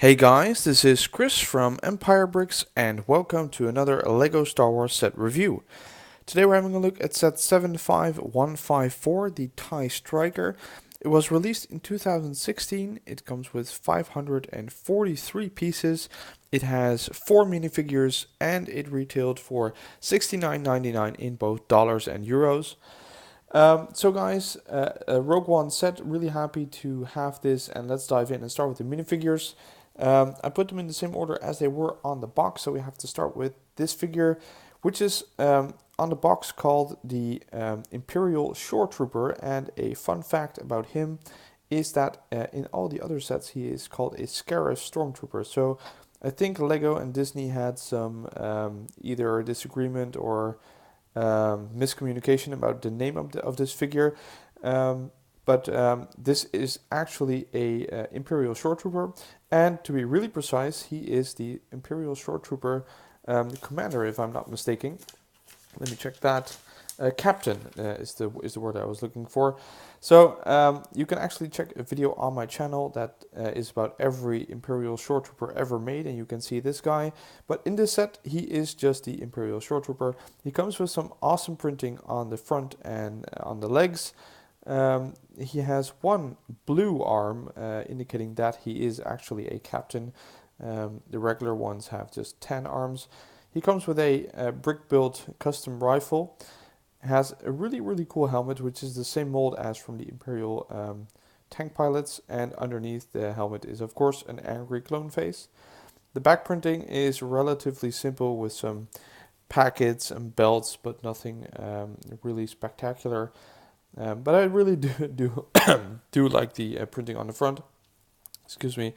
Hey guys, this is Chris from Empire Bricks and welcome to another LEGO Star Wars set review. Today we're having a look at set 75154, the TIE Striker. It was released in 2016, it comes with 543 pieces, it has 4 minifigures and it retailed for $69.99 in both dollars and euros. So guys, Rogue One set, really happy to have this, and let's dive in and start with the minifigures. I put them in the same order as they were on the box, so we have to start with this figure, which is on the box called the Imperial Shore Trooper, and a fun fact about him is that in all the other sets he is called a Scarif Stormtrooper. So I think Lego and Disney had some either disagreement or miscommunication about the name of this figure. But this is actually a Imperial Shore Trooper, and to be really precise, he is the Imperial Shore Trooper commander, if I'm not mistaken. Let me check that. Captain is the word I was looking for. So you can actually check a video on my channel that is about every Imperial Shore Trooper ever made, and you can see this guy. But in this set, he is just the Imperial Shore Trooper. He comes with some awesome printing on the front and on the legs. He has one blue arm, indicating that he is actually a captain. The regular ones have just 10 arms. He comes with a brick-built custom rifle. Has a really cool helmet, which is the same mold as from the Imperial tank pilots, and underneath the helmet is of course an angry clone face. The back printing is relatively simple with some packets and belts, but nothing really spectacular. But I really do like the printing on the front. Excuse me.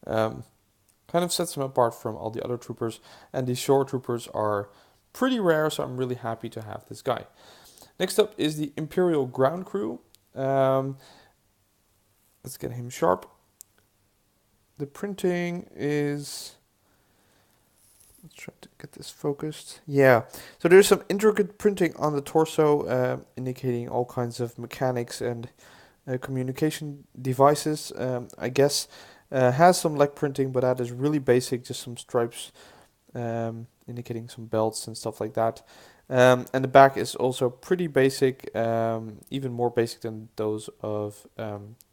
Kind of sets them apart from all the other troopers, and these shore troopers are pretty rare, so I'm really happy to have this guy. Next up is the Imperial Ground Crew. Let's get him sharp. The printing is... Let's try to get this focused. Yeah, so there's some intricate printing on the torso, indicating all kinds of mechanics and communication devices. I guess has some leg printing, but that is really basic, just some stripes indicating some belts and stuff like that. And the back is also pretty basic, even more basic than those of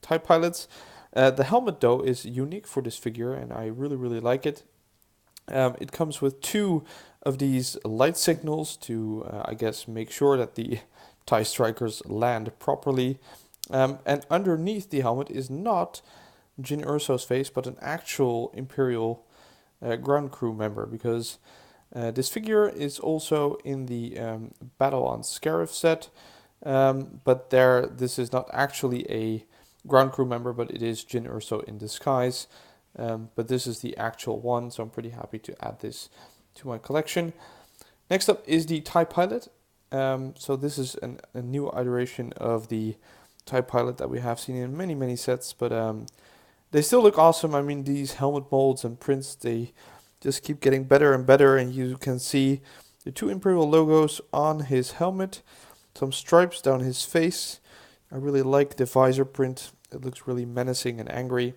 TIE pilots. The helmet, though, is unique for this figure, and I really like it. It comes with two of these light signals to, I guess, make sure that the TIE Strikers land properly. And underneath the helmet is not Jyn Erso's face, but an actual Imperial ground crew member, because this figure is also in the Battle on Scarif set, but this is not actually a ground crew member, but it is Jyn Erso in disguise. But this is the actual one, so I'm pretty happy to add this to my collection. Next up is the TIE Pilot. So this is a new iteration of the TIE Pilot that we have seen in many sets, but they still look awesome. I mean, these helmet molds and prints, they just keep getting better and better, and you can see the two Imperial logos on his helmet, some stripes down his face. I really like the visor print. It looks really menacing and angry.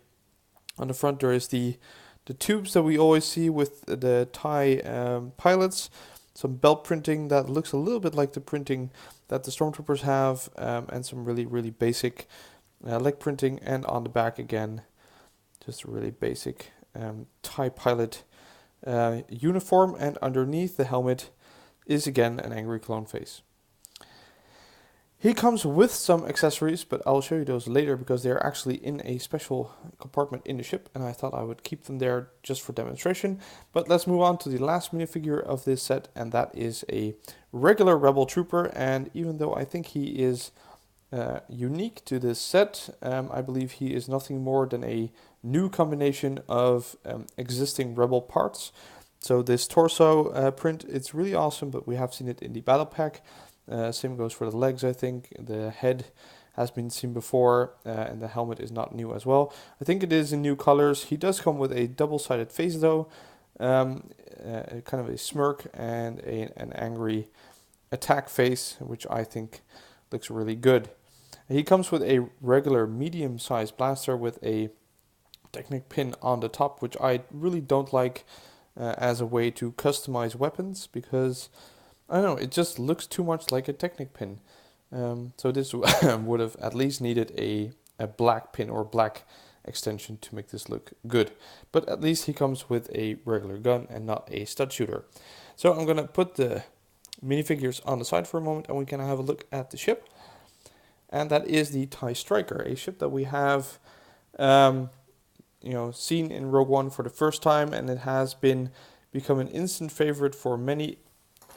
On the front there is the tubes that we always see with the TIE pilots. Some belt printing that looks a little bit like the printing that the Stormtroopers have, and some really basic leg printing. And on the back again, just a really basic TIE pilot uniform, and underneath the helmet is again an angry clone face. He comes with some accessories, but I'll show you those later because they're actually in a special compartment in the ship, and I thought I would keep them there just for demonstration. But let's move on to the last minifigure of this set, and that is a regular Rebel Trooper. And even though I think he is unique to this set, I believe he is nothing more than a new combination of existing Rebel parts. So this torso print, it's really awesome, but we have seen it in the battle pack. Same goes for the legs, I think. The head has been seen before, and the helmet is not new as well. I think it is in new colors. He does come with a double-sided face, though. Kind of a smirk and an angry attack face, which I think looks really good. He comes with a regular medium-sized blaster with a Technic pin on the top, which I really don't like as a way to customize weapons, because I don't know, it just looks too much like a Technic pin. So this would have at least needed a black pin or black extension to make this look good. But at least he comes with a regular gun and not a stud shooter. So I'm gonna put the minifigures on the side for a moment, and we can have a look at the ship. And that is the TIE Striker, a ship that we have seen in Rogue One for the first time, and it has become an instant favorite for many.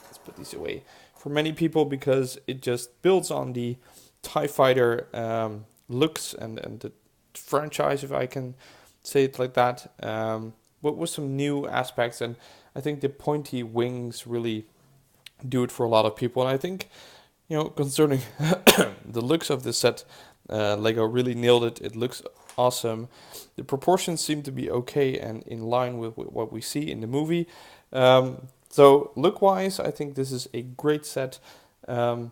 Let's put these away. For many people, because it just builds on the TIE Fighter looks and the franchise, if I can say it like that, but with some new aspects. And I think the pointy wings really do it for a lot of people. And I think, concerning the looks of this set, Lego really nailed it. It looks awesome. The proportions seem to be okay and in line with what we see in the movie. So look-wise, I think this is a great set, and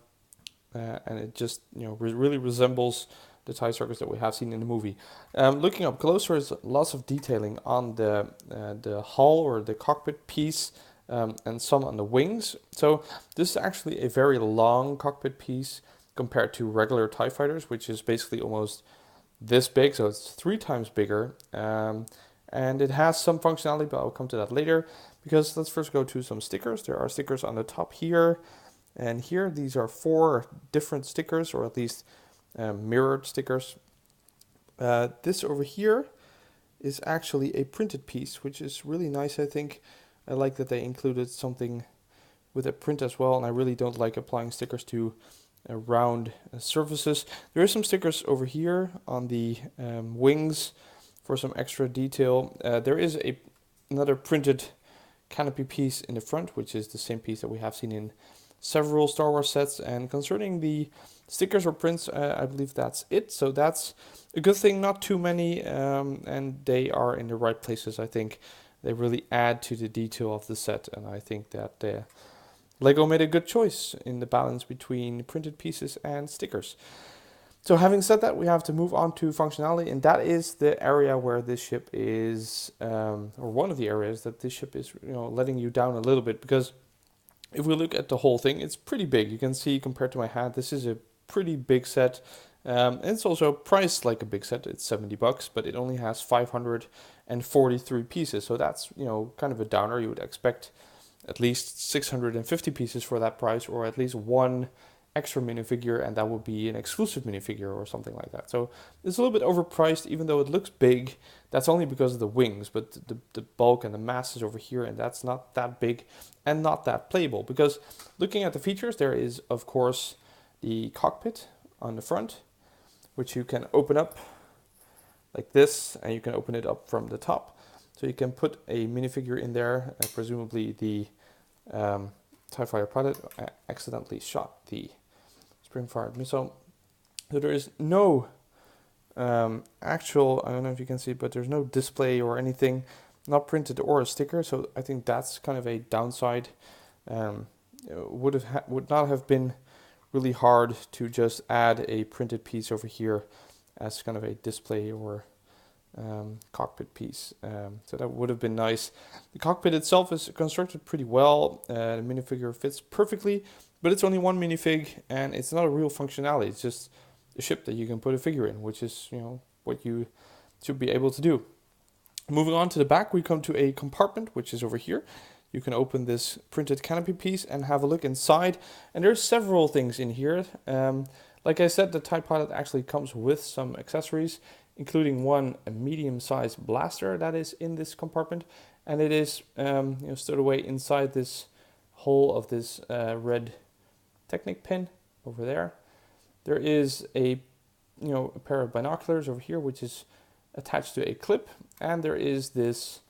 it just really resembles the TIE Strikers that we have seen in the movie. Looking up closer, is lots of detailing on the hull or the cockpit piece, and some on the wings. So this is actually a very long cockpit piece compared to regular TIE Fighters, which is basically almost this big, so it's 3 times bigger. And it has some functionality, but I'll come to that later. Because let's first go to some stickers. There are stickers on the top here and here. These are 4 different stickers, or at least mirrored stickers. This over here is actually a printed piece, which is really nice, I think. I like that they included something with a print as well, and I really don't like applying stickers to round surfaces. There is some stickers over here on the wings for some extra detail. There is another printed canopy piece in the front, which is the same piece that we have seen in several Star Wars sets. And concerning the stickers or prints, I believe that's it. So that's a good thing, not too many, and they are in the right places. I think they really add to the detail of the set, and I think that Lego made a good choice in the balance between printed pieces and stickers. So having said that, we have to move on to functionality, and that is the area where this ship is, or one of the areas that this ship is, letting you down a little bit. Because if we look at the whole thing, it's pretty big. You can see compared to my hand, this is a pretty big set. And it's also priced like a big set. It's $70, but it only has 543 pieces. So that's, kind of a downer. You would expect at least 650 pieces for that price, or at least one extra minifigure, and that would be an exclusive minifigure or something like that. So it's a little bit overpriced, even though it looks big. That's only because of the wings, but the bulk and the mass is over here, and that's not that big and not that playable. Because looking at the features, there is, of course, the cockpit on the front, which you can open up like this, and you can open it up from the top. So you can put a minifigure in there, presumably the TIE Fighter pilot. I accidentally shot the spring-fired missile. So there is no actual, I don't know if you can see, but there's no display or anything, not printed or a sticker. So I think that's kind of a downside. Would not have been really hard to just add a printed piece over here as kind of a display or cockpit piece. So that would have been nice. The cockpit itself is constructed pretty well. The minifigure fits perfectly, but it's only one minifig, and it's not a real functionality. It's just a ship that you can put a figure in, which is what you should be able to do. Moving on to the back, we come to a compartment, which is over here. You can open this printed canopy piece and have a look inside, and there's several things in here. Like I said, the TIE Pilot actually comes with some accessories, including a medium-sized blaster that is in this compartment, and it is stowed away inside this hole of this red Technic pin over there. There is a pair of binoculars over here, which is attached to a clip, and there is this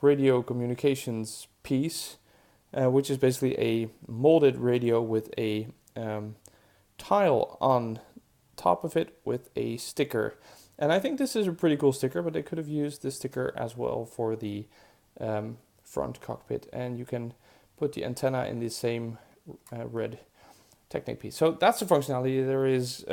radio communications piece, which is basically a molded radio with a tile on top of it with a sticker. And I think this is a pretty cool sticker, but they could have used this sticker as well for the front cockpit, and you can put the antenna in the same red Technic piece. So that's the functionality. There is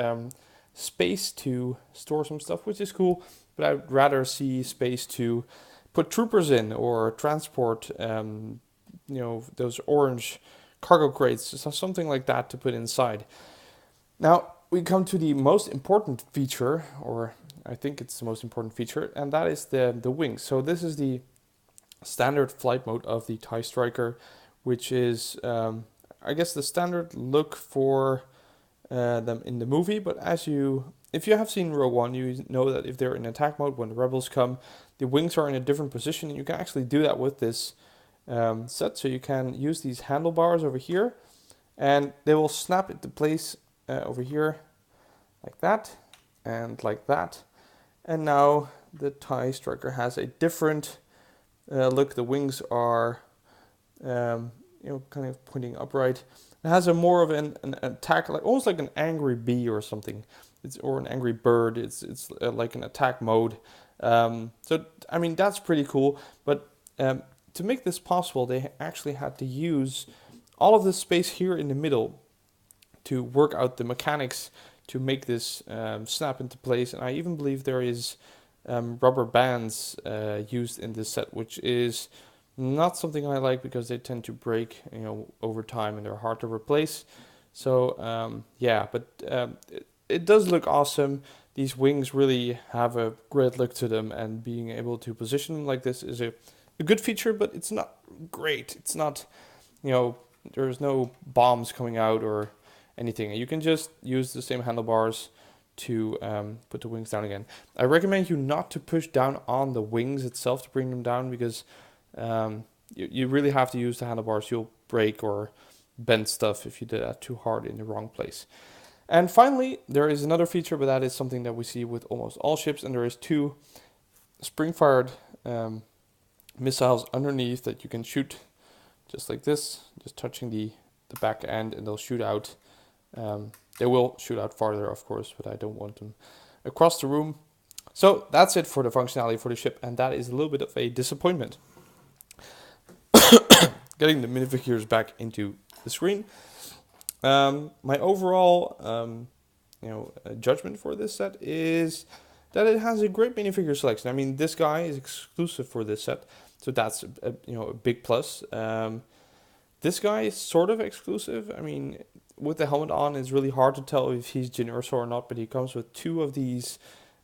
space to store some stuff, which is cool, but I'd rather see space to put troopers in or transport, those orange cargo crates, so something like that to put inside. Now we come to the most important feature, or I think it's the most important feature, and that is the wings. So this is the standard flight mode of the TIE Striker, which is, I guess, the standard look for them in the movie. But if you have seen Rogue One, you know that if they're in attack mode when the rebels come, the wings are in a different position, and you can actually do that with this set. So you can use these handlebars over here, and they will snap into place over here like that and like that. And now the TIE Striker has a different look. The wings are kind of pointing upright. It has a more of an attack, like almost like an angry bee or something. Or an angry bird. It's like an attack mode. So I mean that's pretty cool. But to make this possible, they actually had to use all of this space here in the middle to work out the mechanics to make this snap into place. And I even believe there is rubber bands used in this set, which is not something I like because they tend to break, over time, and they're hard to replace. So it does look awesome. These wings really have a great look to them, and being able to position them like this is a good feature, but it's not great. It's not, there's no bombs coming out or anything. You can just use the same handlebars to put the wings down again. I recommend you not to push down on the wings itself to bring them down, because you really have to use the handlebars. You'll break or bend stuff if you do that too hard in the wrong place. And finally, there is another feature, but that is something that we see with almost all ships, and there is 2 spring-fired missiles underneath that you can shoot just like this, just touching the back end, and they'll shoot out. They will shoot out farther, of course, but I don't want them across the room. So that's it for the functionality for the ship, and that is a little bit of a disappointment. Getting the minifigures back into the screen. My overall, judgment for this set is that it has a great minifigure selection. I mean, this guy is exclusive for this set, so that's a big plus. This guy is sort of exclusive. I mean, with the helmet on, it's really hard to tell if he's Jyn Erso or not, but he comes with 2 of these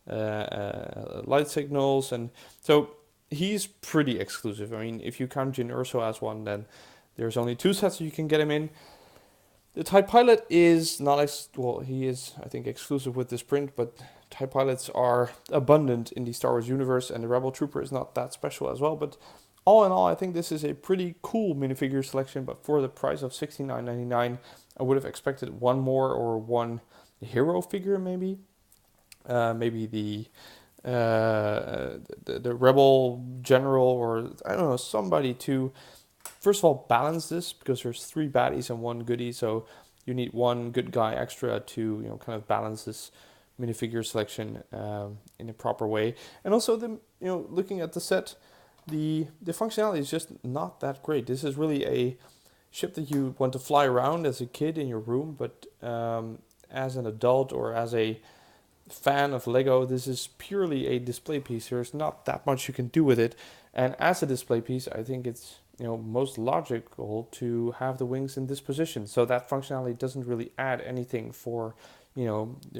light signals, and so he's pretty exclusive. I mean, if you count Jyn Erso as one, then there's only 2 sets you can get him in. The TIE Pilot is not he is, I think, exclusive with this print, but TIE Pilots are abundant in the Star Wars universe, and the Rebel Trooper is not that special as well. But all in all, I think this is a pretty cool minifigure selection, but for the price of $69.99, I would have expected one more, or one hero figure maybe. Maybe the Rebel General, or I don't know, somebody to first of all balance this, because there's 3 baddies and 1 goodie, so you need 1 good guy extra to kind of balance this minifigure selection in a proper way. And also looking at the set, the functionality is just not that great. This is really a ship that you want to fly around as a kid in your room, but as an adult or as a fan of Lego, this is purely a display piece. There's not that much you can do with it, and as a display piece, I think it's most logical to have the wings in this position. So that functionality doesn't really add anything for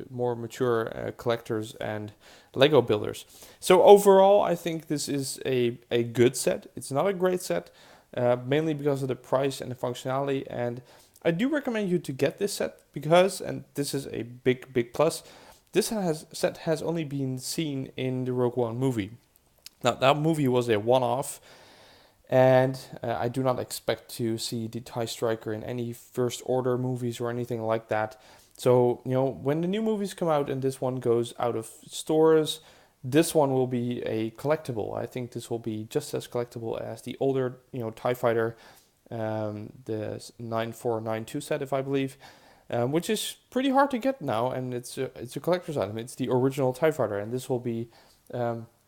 more mature collectors and Lego builders. So overall, I think this is a good set. It's not a great set, mainly because of the price and the functionality, and I do recommend you to get this set because, and this is a big plus, this set has only been seen in the Rogue One movie. Now, that movie was a one-off, and I do not expect to see the TIE Striker in any First Order movies or anything like that. So, when the new movies come out and this one goes out of stores, this one will be a collectible. I think this will be just as collectible as the older, TIE Fighter, the 9492 set, if I believe, which is pretty hard to get now, and it's a collector's item. It's the original TIE Fighter, and this will be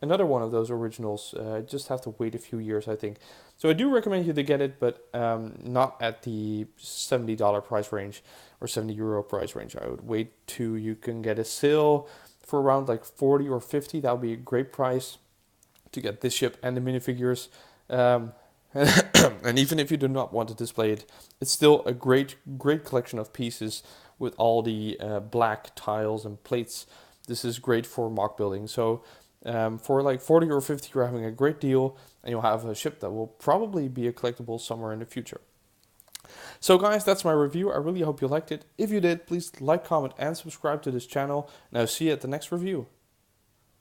another one of those originals. Just have to wait a few years, I think. So I do recommend you to get it, but not at the $70 price range or €70 price range. I would wait till you can get a sale for around like 40 or 50, that would be a great price to get this ship and the minifigures. And even if you do not want to display it, it's still a great collection of pieces with all the black tiles and plates. This is great for mock building. So for like 40 or 50, you're having a great deal, and you'll have a ship that will probably be a collectible somewhere in the future. So guys, that's my review. I really hope you liked it. If you did, please like, comment, and subscribe to this channel, and I'll see you at the next review.